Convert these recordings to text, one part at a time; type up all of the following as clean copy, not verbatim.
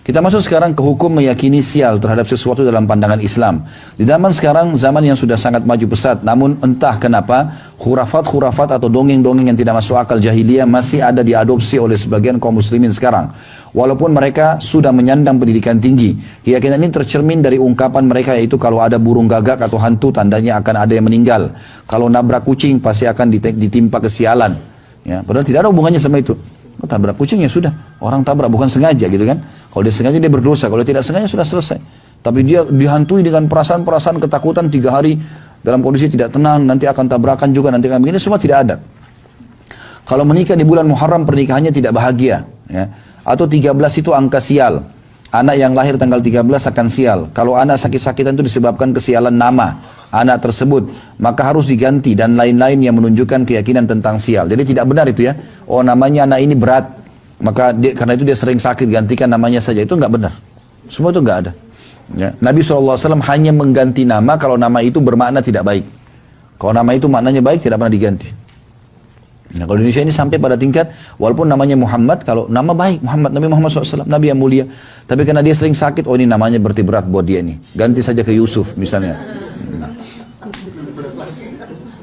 Kita masuk sekarang ke hukum meyakini sial terhadap sesuatu dalam pandangan Islam. Di zaman sekarang, zaman yang sudah sangat maju pesat, namun entah kenapa, khurafat-khurafat atau dongeng-dongeng yang tidak masuk akal jahiliyah masih ada diadopsi oleh sebagian kaum muslimin sekarang. Walaupun mereka sudah menyandang pendidikan tinggi, keyakinan ini tercermin dari ungkapan mereka, yaitu kalau ada burung gagak atau hantu, tandanya akan ada yang meninggal. Kalau nabrak kucing, pasti akan ditimpa kesialan. Ya, padahal tidak ada hubungannya sama itu. Oh, tabrak kucing ya sudah, orang tabrak bukan sengaja gitu kan. Kalau dia sengaja dia berdosa, kalau tidak sengaja sudah selesai. Tapi dia dihantui dengan perasaan-perasaan ketakutan 3 hari dalam kondisi tidak tenang, nanti akan tabrakan juga, nanti akan begini, semua tidak ada. Kalau menikah di bulan Muharram pernikahannya tidak bahagia, ya. Atau 13 itu angka sial. Anak yang lahir tanggal 13 akan sial. Kalau anak sakit-sakitan itu disebabkan kesialan nama anak tersebut, maka harus diganti dan lain-lain yang menunjukkan keyakinan tentang sial. Jadi tidak benar itu ya. Oh, namanya anak ini berat, maka karena itu dia sering sakit, gantikan namanya saja. Itu nggak benar. Semua itu nggak ada. Ya. Nabi SAW hanya mengganti nama kalau nama itu bermakna tidak baik. Kalau nama itu maknanya baik, tidak pernah diganti. Nah, kalau di Indonesia ini sampai pada tingkat, walaupun namanya Muhammad, kalau nama baik, Nabi Muhammad SAW, Nabi yang mulia. Tapi karena dia sering sakit, oh ini namanya berarti berat buat dia ini. Ganti saja ke Yusuf misalnya. Nah.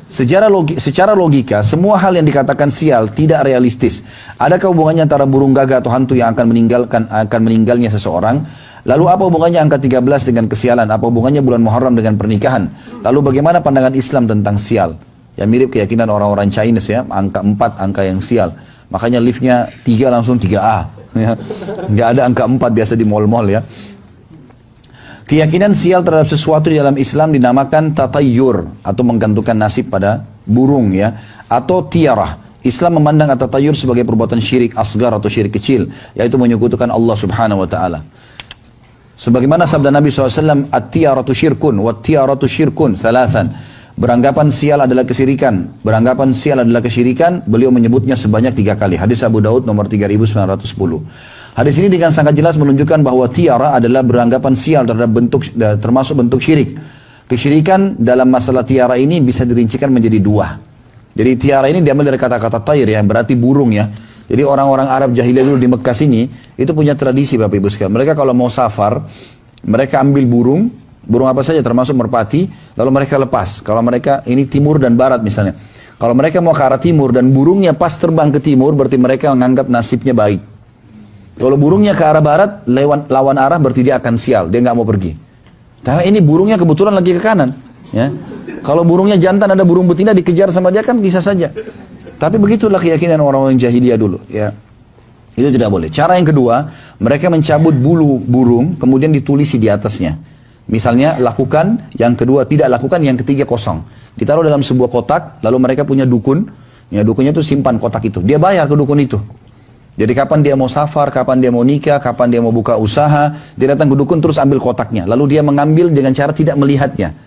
Secara logika, semua hal yang dikatakan sial tidak realistis. Adakah hubungannya antara burung gagak atau hantu yang akan meninggalnya seseorang? Lalu apa hubungannya angka 13 dengan kesialan? Apa hubungannya bulan Muharram dengan pernikahan? Lalu bagaimana pandangan Islam tentang sial? Yang mirip keyakinan orang-orang Chinese ya, angka 4, angka yang sial. Makanya liftnya 3 langsung 3A. Ya. Nggak ada angka 4 biasa di mall-mall ya. Keyakinan sial terhadap sesuatu di dalam Islam dinamakan tatayyur atau menggantungkan nasib pada burung ya, atau tiarah. Islam memandang at-tatayyur sebagai perbuatan syirik asgar atau syirik kecil, yaitu menyekutukan Allah Subhanahu wa taala. Sebagaimana sabda Nabi SAW, at-tiaratu syirkun wat-tiaratu syirkun thalathan. Beranggapan sial adalah kesyirikan. Beranggapan sial adalah kesyirikan, beliau menyebutnya sebanyak 3 kali. Hadis Abu Daud nomor 3910. Hadis ini dengan sangat jelas menunjukkan bahwa tiara adalah beranggapan sial termasuk bentuk syirik. Kesyirikan dalam masalah tiara ini bisa dirincikan menjadi 2. Jadi tiara ini diambil dari kata-kata tayr yang berarti burung ya. Jadi orang-orang Arab jahiliyah dulu di Mekah sini itu punya tradisi Bapak Ibu sekalian. Mereka kalau mau safar, mereka ambil burung apa saja termasuk merpati, lalu mereka lepas. Kalau mereka ini timur dan barat misalnya. Kalau mereka mau ke arah timur dan burungnya pas terbang ke timur, berarti mereka menganggap nasibnya baik. Kalau burungnya ke arah barat, lawan arah berarti dia akan sial, dia nggak mau pergi. Tapi ini burungnya kebetulan lagi ke kanan. Ya. Kalau burungnya jantan ada burung betina dikejar sama dia kan bisa saja. Tapi begitulah keyakinan orang-orang jahiliyah dulu. Ya. Itu tidak boleh. Cara yang kedua, mereka mencabut bulu burung, kemudian ditulisi di atasnya. Misalnya lakukan, yang kedua tidak lakukan, yang ketiga kosong. Ditaruh dalam sebuah kotak, lalu mereka punya dukun. Ya, dukunnya itu simpan kotak itu. Dia bayar ke dukun itu. Jadi kapan dia mau safar, kapan dia mau nikah, kapan dia mau buka usaha, dia datang ke dukun terus ambil kotaknya. Lalu dia mengambil dengan cara tidak melihatnya.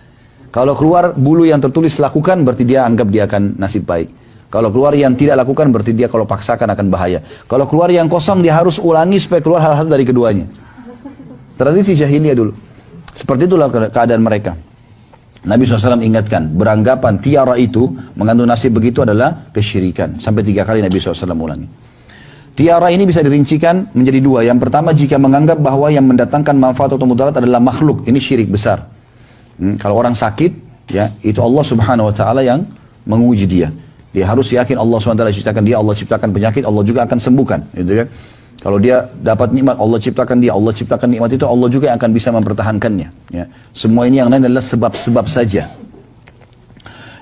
Kalau keluar bulu yang tertulis lakukan, berarti dia anggap dia akan nasib baik. Kalau keluar yang tidak lakukan, berarti dia kalau paksakan akan bahaya. Kalau keluar yang kosong, dia harus ulangi supaya keluar hal-hal dari keduanya. Tradisi jahiliyah dulu. Seperti itulah keadaan mereka. Nabi SAW ingatkan, beranggapan tiara itu mengandung nasib begitu adalah kesyirikan. Sampai 3 kali Nabi SAW ulangi. Tiara ini bisa dirincikan menjadi 2. Yang pertama, jika menganggap bahwa yang mendatangkan manfaat atau mudarat adalah makhluk, ini syirik besar. Kalau orang sakit, ya itu Allah Subhanahu Wa Taala yang menguji dia. Dia harus yakin Allah SWT ciptakan dia, Allah ciptakan penyakit, Allah juga akan sembuhkan. Gitu kan? Kalau dia dapat nikmat, Allah ciptakan dia, Allah ciptakan nikmat itu, Allah juga yang akan bisa mempertahankannya. Ya. Semua ini yang lain adalah sebab-sebab saja.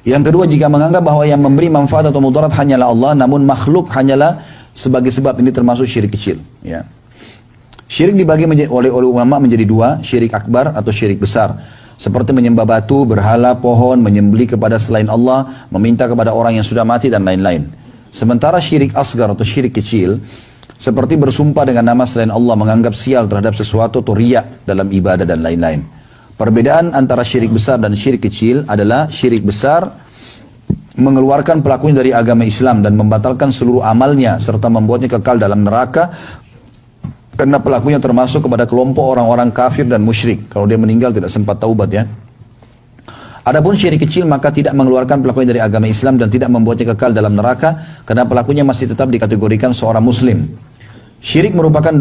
Yang kedua, jika menganggap bahwa yang memberi manfaat atau mudarat hanyalah Allah, namun makhluk hanyalah sebagai sebab, ini termasuk syirik kecil. Ya. Syirik dibagi oleh ulama menjadi 2, syirik akbar atau syirik besar. Seperti menyembah batu, berhala, pohon, menyembelih kepada selain Allah, meminta kepada orang yang sudah mati, dan lain-lain. Sementara syirik asgar atau syirik kecil, seperti bersumpah dengan nama selain Allah, menganggap sial terhadap sesuatu atau riya dalam ibadah dan lain-lain. Perbedaan antara syirik besar dan syirik kecil adalah syirik besar mengeluarkan pelakunya dari agama Islam dan membatalkan seluruh amalnya serta membuatnya kekal dalam neraka karena pelakunya termasuk kepada kelompok orang-orang kafir dan musyrik. Kalau dia meninggal tidak sempat taubat ya. Adapun syirik kecil maka tidak mengeluarkan pelakunya dari agama Islam dan tidak membuatnya kekal dalam neraka karena pelakunya masih tetap dikategorikan seorang muslim. Syirik merupakan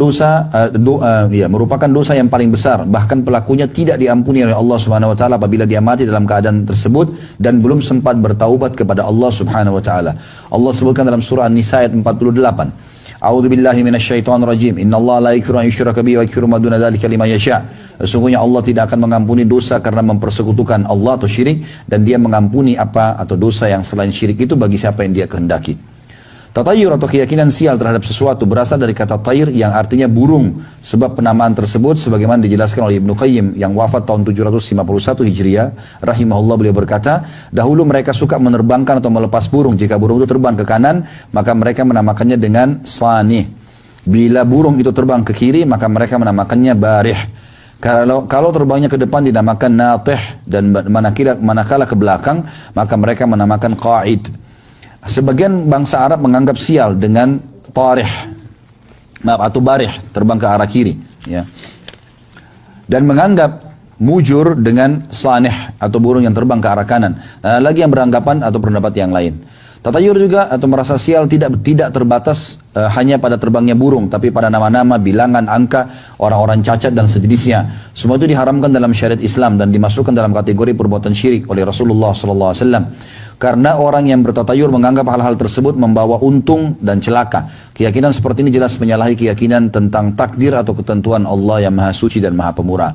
merupakan dosa yang paling besar, bahkan pelakunya tidak diampuni oleh Allah Subhanahu wa taala apabila dia mati dalam keadaan tersebut dan belum sempat bertaubat kepada Allah Subhanahu wa taala. Allah sebutkan dalam surah An-Nisa ayat 48. A'udzu billahi minasyaitonir rajim. Innallaha la yaghfiru an yushraka bihi wa yaghfiru ma duna dzalika liman yasha. Sesungguhnya Allah tidak akan mengampuni dosa karena mempersekutukan Allah atau syirik, dan dia mengampuni apa atau dosa yang selain syirik itu bagi siapa yang dia kehendaki. Tatayur atau keyakinan sial terhadap sesuatu berasal dari kata tayr yang artinya burung. Sebab penamaan tersebut sebagaimana dijelaskan oleh Ibnu Qayyim yang wafat tahun 751 Hijriah rahimahullah, beliau berkata, dahulu mereka suka menerbangkan atau melepas burung. Jika burung itu terbang ke kanan, maka mereka menamakannya dengan sanih. Bila burung itu terbang ke kiri, maka mereka menamakannya barih. Kalau terbangnya ke depan dinamakan natih, dan manakala ke belakang maka mereka menamakan qa'id. Sebagian bangsa Arab menganggap sial dengan tarih, atau barih, terbang ke arah kiri, ya. Dan menganggap mujur dengan sanih atau burung yang terbang ke arah kanan. Nah, lagi yang beranggapan atau pendapat yang lain. Tatayur juga atau merasa sial tidak terbatas hanya pada terbangnya burung, tapi pada nama-nama, bilangan, angka, orang-orang cacat dan sejenisnya. Semua itu diharamkan dalam syariat Islam dan dimasukkan dalam kategori perbuatan syirik oleh Rasulullah SAW. Karena orang yang bertatayur menganggap hal-hal tersebut membawa untung dan celaka. Keyakinan seperti ini jelas menyalahi keyakinan tentang takdir atau ketentuan Allah yang Maha Suci dan Maha Pemurah.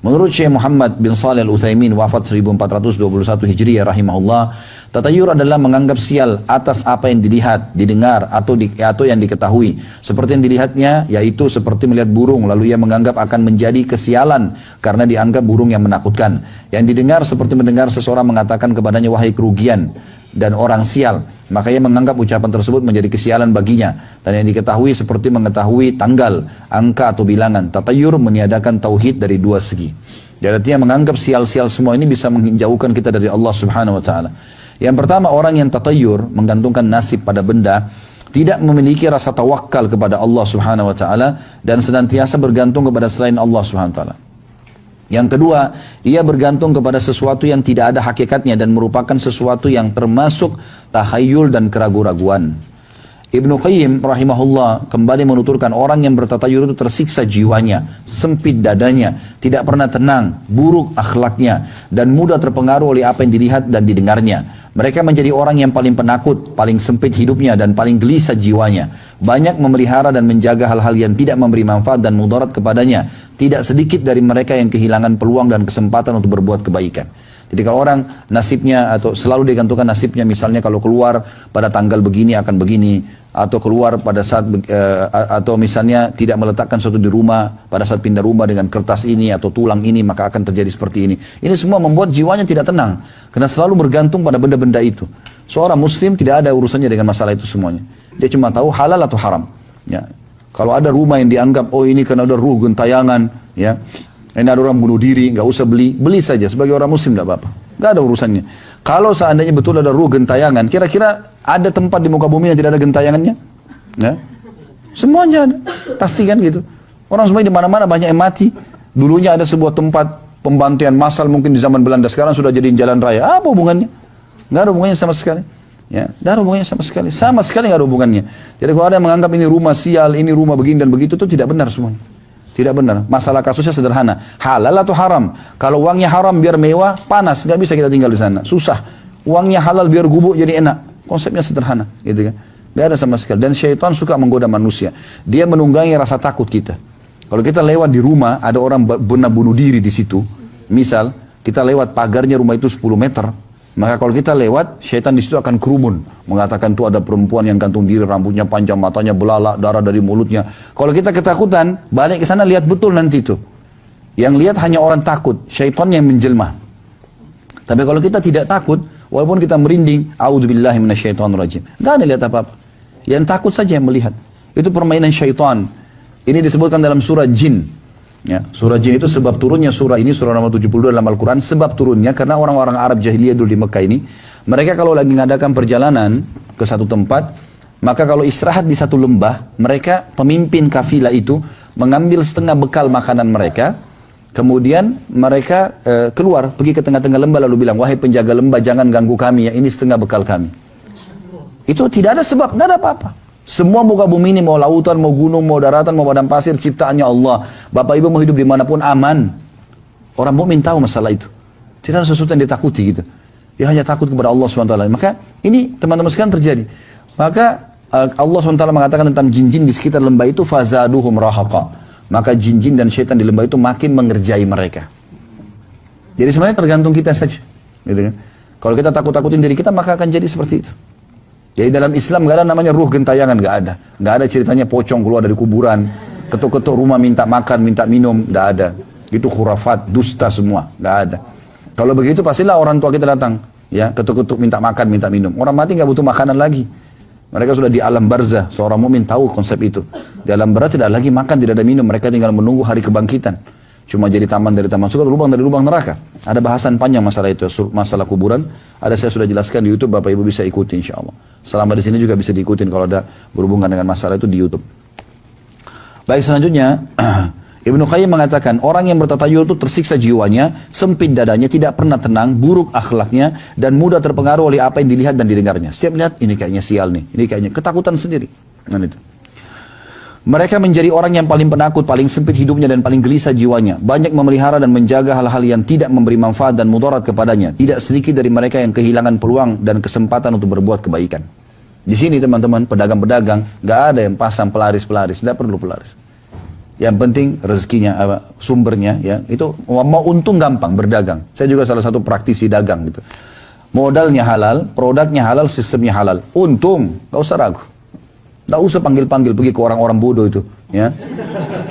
Menurut Syekh Muhammad bin Shalih Al-Utsaimin wafat 1421 Hijriah rahimahullah, tatayur adalah menganggap sial atas apa yang dilihat, didengar atau yang diketahui. Seperti yang dilihatnya, yaitu seperti melihat burung lalu ia menganggap akan menjadi kesialan karena dianggap burung yang menakutkan. Yang didengar seperti mendengar seseorang mengatakan kepadanya wahai kerugian dan orang sial, maka ia menganggap ucapan tersebut menjadi kesialan baginya. Dan yang diketahui seperti mengetahui tanggal, angka atau bilangan. Tatayur meniadakan tauhid dari dua segi. Jadi artinya menganggap sial-sial semua ini bisa menjauhkan kita dari Allah Subhanahu wa taala. Yang pertama, orang yang tatayur menggantungkan nasib pada benda tidak memiliki rasa tawakal kepada Allah Subhanahu wa taala dan senantiasa bergantung kepada selain Allah Subhanahu wa taala. Yang kedua, ia bergantung kepada sesuatu yang tidak ada hakikatnya dan merupakan sesuatu yang termasuk takhayul dan keraguan-raguan. Ibnu Qayyim rahimahullah kembali menuturkan orang yang bertatayur itu tersiksa jiwanya, sempit dadanya, tidak pernah tenang, buruk akhlaknya, dan mudah terpengaruh oleh apa yang dilihat dan didengarnya. Mereka menjadi orang yang paling penakut, paling sempit hidupnya, dan paling gelisah jiwanya. Banyak memelihara dan menjaga hal-hal yang tidak memberi manfaat dan mudarat kepadanya. Tidak sedikit dari mereka yang kehilangan peluang dan kesempatan untuk berbuat kebaikan. Jadi kalau orang nasibnya atau selalu digantungkan nasibnya, misalnya kalau keluar pada tanggal begini akan begini, atau keluar pada saat atau misalnya tidak meletakkan sesuatu di rumah pada saat pindah rumah dengan kertas ini atau tulang ini, maka akan terjadi seperti ini. Ini semua membuat jiwanya tidak tenang karena selalu bergantung pada benda-benda itu. Seorang muslim tidak ada urusannya dengan masalah itu semuanya. Dia cuma tahu halal atau haram, ya. Kalau ada rumah yang dianggap, oh ini karena ada ruh gentayangan, ya, ini ada orang bunuh diri, nggak usah beli saja. Sebagai orang muslim tidak apa-apa, nggak ada urusannya. Kalau seandainya betul ada ruh gentayangan, kira-kira ada tempat di muka bumi yang tidak ada gentayangannya? Ya? Semuanya ada, pasti kan gitu. Orang semuanya di mana-mana banyak yang mati. Dulunya ada sebuah tempat pembantaian massal mungkin di zaman Belanda, sekarang sudah jadi jalan raya. Apa hubungannya? Nggak ada hubungannya sama sekali. Ya, nggak ada hubungannya sama sekali nggak ada hubungannya. Jadi kalau ada yang menganggap ini rumah sial, ini rumah begini dan begitu, itu tidak benar semuanya. Tidak benar. Masalah kasusnya sederhana. Halal atau haram? Kalau uangnya haram biar mewah, panas, nggak bisa kita tinggal di sana. Susah. Uangnya halal biar gubuk jadi enak. Konsepnya sederhana, gitu kan? Nggak ada sama sekali. Dan syaitan suka menggoda manusia. Dia menunggangi rasa takut kita. Kalau kita lewat di rumah, ada orang benar bunuh diri di situ. Misal, kita lewat pagarnya rumah itu 10 meter. Maka kalau kita lewat, syaitan di situ akan kerumun. Mengatakan tuh ada perempuan yang gantung diri, rambutnya panjang, matanya belalak, darah dari mulutnya. Kalau kita ketakutan, balik ke sana lihat betul nanti itu. Yang lihat hanya orang takut, syaitan yang menjelma. Tapi kalau kita tidak takut, walaupun kita merinding, a'udzubillahi minasyaitonirrajim. Nggak ada lihat apa-apa. Yang takut saja yang melihat. Itu permainan syaitan. Ini disebutkan dalam surah Jin. Ya, surah Jin itu sebab turunnya surah ini, surah nomor 72 dalam Al-Quran, sebab turunnya karena orang-orang Arab jahiliyah dulu di Mekah ini, mereka kalau lagi mengadakan perjalanan ke satu tempat, maka kalau istirahat di satu lembah, mereka pemimpin kafilah itu mengambil setengah bekal makanan mereka, kemudian mereka keluar, pergi ke tengah-tengah lembah lalu bilang, wahai penjaga lembah jangan ganggu kami ya, ini setengah bekal kami. Itu tidak ada sebab, tidak ada apa-apa. Semua muka bumi ini, mau lautan, mau gunung, mau daratan, mau padang pasir, ciptaannya Allah. Bapak ibu mau hidup dimanapun aman. Orang mukmin tahu masalah itu. Tidak ada sesuatu yang ditakuti gitu. Dia hanya takut kepada Allah SWT. Maka ini teman-teman sekalian terjadi. Maka Allah SWT mengatakan tentang jin-jin di sekitar lembah itu, fazaduhum rahaqa. Maka jin-jin dan syaitan di lembah itu makin mengerjai mereka. Jadi sebenarnya tergantung kita saja. Gitu kan? Kalau kita takut-takutin diri kita, maka akan jadi seperti itu. Jadi dalam Islam nggak ada namanya ruh gentayangan, nggak ada. Nggak ada ceritanya pocong keluar dari kuburan, ketuk-ketuk rumah minta makan, minta minum, nggak ada. Itu khurafat, dusta semua, nggak ada. Kalau begitu pastilah orang tua kita datang, ya ketuk-ketuk minta makan, minta minum. Orang mati nggak butuh makanan lagi. Mereka sudah di alam barzah. Seorang mukmin tahu konsep itu. Di alam barzah tidak lagi makan, tidak ada minum. Mereka tinggal menunggu hari kebangkitan. Cuma jadi taman dari taman surga, lubang dari lubang neraka. Ada bahasan panjang masalah itu, masalah kuburan. Ada saya sudah jelaskan di YouTube, Bapak Ibu bisa ikuti insya Allah. Selama di sini juga bisa diikutin kalau ada berhubungan dengan masalah itu di YouTube. Baik, selanjutnya Ibnu Qayyim mengatakan orang yang bertatayur itu tersiksa jiwanya, sempit dadanya, tidak pernah tenang, buruk akhlaknya, dan mudah terpengaruh oleh apa yang dilihat dan didengarnya. Setiap lihat ini kayaknya sial nih, ini kayaknya ketakutan sendiri. Nah, itu. Mereka menjadi orang yang paling penakut, paling sempit hidupnya dan paling gelisah jiwanya. Banyak memelihara dan menjaga hal-hal yang tidak memberi manfaat dan mudarat kepadanya. Tidak sedikit dari mereka yang kehilangan peluang dan kesempatan untuk berbuat kebaikan. Di sini teman-teman, pedagang-pedagang, gak ada yang pasang pelaris-pelaris, tidak perlu pelaris. Yang penting rezekinya, sumbernya, ya itu mau untung gampang berdagang. Saya juga salah satu praktisi dagang gitu. Modalnya halal, produknya halal, sistemnya halal. Untung, gak usah ragu. Tidak usah panggil-panggil pergi ke orang-orang bodoh itu, ya.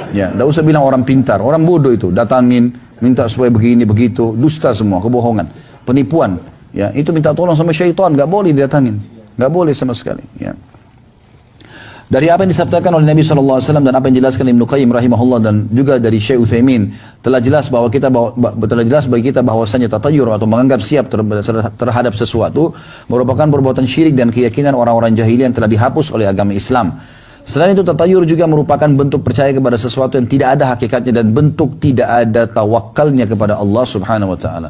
Ya, tidak usah bilang orang pintar, orang bodoh itu datangin, minta supaya begini begitu, dusta semua, kebohongan, penipuan, ya. Itu minta tolong sama syaitan, nggak boleh didatangin, nggak boleh sama sekali, ya. Dari apa yang disabdakan oleh Nabi SAW dan apa yang dijelaskan Ibnu Qayyim rahimahullah dan juga dari Syekh Utsaimin telah jelas bagi kita bahwasanya tatayur atau menganggap siap terhadap sesuatu merupakan perbuatan syirik dan keyakinan orang-orang jahiliyah yang telah dihapus oleh agama Islam. Selain itu tatayur juga merupakan bentuk percaya kepada sesuatu yang tidak ada hakikatnya dan bentuk tidak ada tawakalnya kepada Allah Subhanahu wa taala.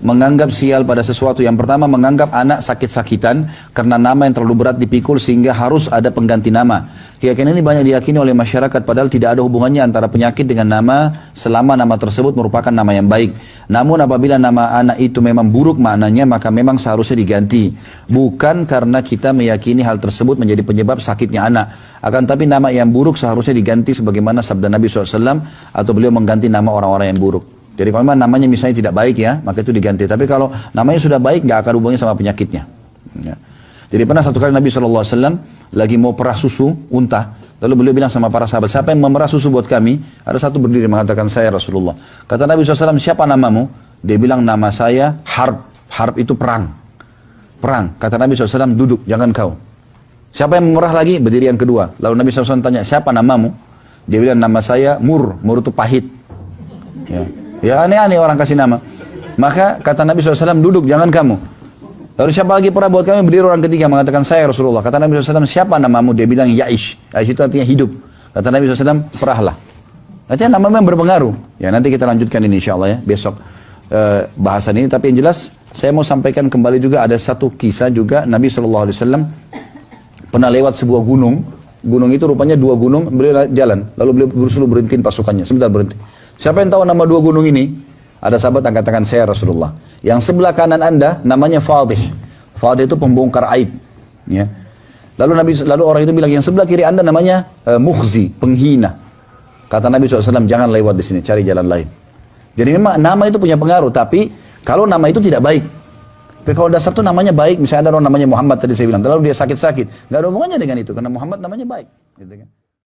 Menganggap sial pada sesuatu, yang pertama menganggap anak sakit-sakitan karena nama yang terlalu berat dipikul sehingga harus ada pengganti nama. Keyakinan ini banyak diyakini oleh masyarakat padahal tidak ada hubungannya antara penyakit dengan nama selama nama tersebut merupakan nama yang baik. Namun apabila nama anak itu memang buruk maknanya maka memang seharusnya diganti. Bukan karena kita meyakini hal tersebut menjadi penyebab sakitnya anak. Akan tapi nama yang buruk seharusnya diganti sebagaimana sabda Nabi SAW atau beliau mengganti nama orang-orang yang buruk. Jadi kalau memang namanya misalnya tidak baik ya, maka itu diganti. Tapi kalau namanya sudah baik, nggak akan hubungannya sama penyakitnya. Ya. Jadi pernah satu kali Nabi SAW lagi mau perah susu unta. Lalu beliau bilang sama para sahabat, siapa yang memerah susu buat kami? Ada satu berdiri mengatakan, saya Rasulullah. Kata Nabi SAW, siapa namamu? Dia bilang, nama saya Harb. Harb itu perang. Perang. Kata Nabi SAW, duduk, jangan kau. Siapa yang memerah lagi? Berdiri yang kedua. Lalu Nabi SAW tanya, siapa namamu? Dia bilang, nama saya Mur. Mur itu pahit. Ya. Ya aneh-aneh orang kasih nama. Maka kata Nabi SAW, duduk, jangan kamu. Lalu siapa lagi pernah buat kami? Berdiri orang ketiga mengatakan, saya Rasulullah. Kata Nabi SAW, siapa namamu? Dia bilang, Ya'ish. Ya'ish itu artinya hidup. Kata Nabi SAW, perahlah. Artinya nama memang berpengaruh. Ya nanti kita lanjutkan ini insya Allah ya, besok bahasan ini. Tapi yang jelas, saya mau sampaikan kembali juga ada satu kisah juga. Nabi SAW pernah lewat sebuah gunung. Gunung itu rupanya dua gunung, beliau jalan. Lalu beliau berusaha berhentiin pasukannya. Sebentar berhenti. Siapa yang tahu nama dua gunung ini? Ada sahabat yang katakan, saya Rasulullah. Yang sebelah kanan anda namanya Fadih. Fadih itu pembongkar aib. Ya. Lalu orang itu bilang, yang sebelah kiri anda namanya Mukhzi, penghina. Kata Nabi SAW, jangan lewat di sini, cari jalan lain. Jadi memang nama itu punya pengaruh, tapi kalau nama itu tidak baik. Tapi kalau dasar itu namanya baik, misalnya ada orang namanya Muhammad tadi saya bilang, lalu dia sakit-sakit, nggak ada hubungannya dengan itu, karena Muhammad namanya baik. Gitu kan?